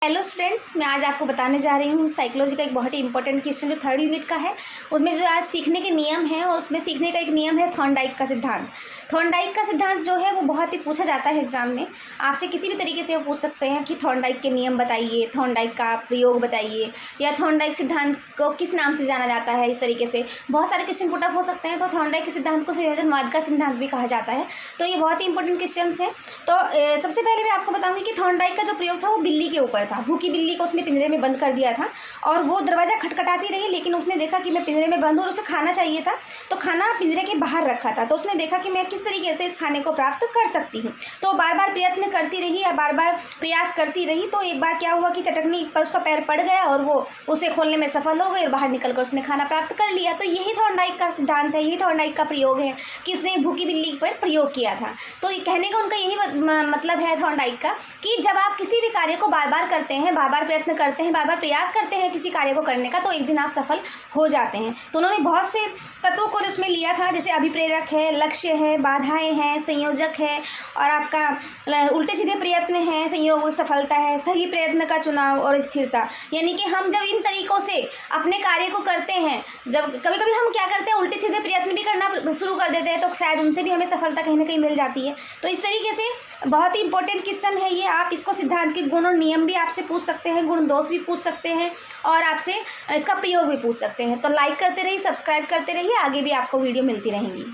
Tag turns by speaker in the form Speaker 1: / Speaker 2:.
Speaker 1: Hello students, मैं आज आपको बताने जा रही हूँ साइकोलॉजी का एक बहुत ही इंपॉर्टेंट क्वेश्चन जो थर्ड यूनिट का है। उसमें जो आज सीखने के नियम हैं और उसमें सीखने का एक नियम है थॉर्नडाइक का सिद्धांत। थॉर्नडाइक का सिद्धांत जो है वो बहुत ही पूछा जाता है एग्जाम में। आपसे किसी भी तरीके से वो पूछ सकते हैं कि थॉर्नडाइक के नियम बताइए, थॉर्नडाइक का प्रयोग बताइए, या थॉर्नडाइक सिद्धांत को किस नाम से जाना जाता है। इस तरीके से बहुत सारे क्वेश्चन पुटअप हो सकते हैं। तो थॉर्नडाइक के सिद्धांत को संयोजनवाद का सिद्धांत भी कहा जाता है। तो ये बहुत ही इंपॉर्टेंट क्वेश्चन है। तो सबसे पहले मैं आपको बताऊँगी कि थॉर्नडाइक का जो प्रयोग था वो बिल्ली के ऊपर था। भूखी बिल्ली को उसने पिंजरे में बंद कर दिया था और वो दरवाज़ा खटखटाती रही, लेकिन उसने देखा कि मैं पिंजरे में बंद हूँ और उसे खाना चाहिए था। तो खाना पिंजरे के बाहर रखा था। तो उसने देखा कि मैं किस तरीके से इस खाने को प्राप्त कर सकती हूँ। तो बार बार प्रयत्न करती रही या बार बार प्रयास करती रही। तो एक बार क्या हुआ कि चटकनी पर उसका पैर पड़ गया और वो उसे खोलने में सफल हो गई और बाहर निकलकर उसने खाना प्राप्त कर लिया। तो यही थॉर्नडाइक का सिद्धांत है, यही थॉर्नडाइक का प्रयोग है कि उसने भूखी बिल्ली पर प्रयोग किया था। तो कहने का उनका यही मतलब है थॉर्नडाइक का कि जब आप किसी भी कार्य को बार बार करते हैं, बार बार प्रयत्न करते हैं, बार बार प्रयास करते हैं किसी कार्य को करने का, तो एक दिन आप सफल हो जाते हैं। तो उन्होंने बहुत से तत्वों को उसमें लिया था, जैसे अभिप्रेरक है, लक्ष्य है, बाधाएं हैं, संयोजक है और आपका उल्टे सीधे प्रयत्न है, संयोग सफलता है, सही प्रयत्न का चुनाव और स्थिरता। यानी कि हम जब इन तरीकों से अपने कार्य को करते हैं, जब कभी कभी हम क्या करते हैं, उल्टे सीधे प्रयत्न भी करना शुरू कर देते हैं, तो शायद उनसे भी हमें सफलता कहीं ना कहीं मिल जाती है। तो इस तरीके से बहुत ही इंपॉर्टेंट क्वेश्चन है ये। आप इसको सिद्धांत के गुण और नियम भी आपसे पूछ सकते हैं, गुण दोष भी पूछ सकते हैं और आपसे इसका प्रयोग भी पूछ सकते हैं। तो लाइक करते रहिए, सब्सक्राइब करते रहिए, आगे भी आपको वीडियो मिलती रहेंगी।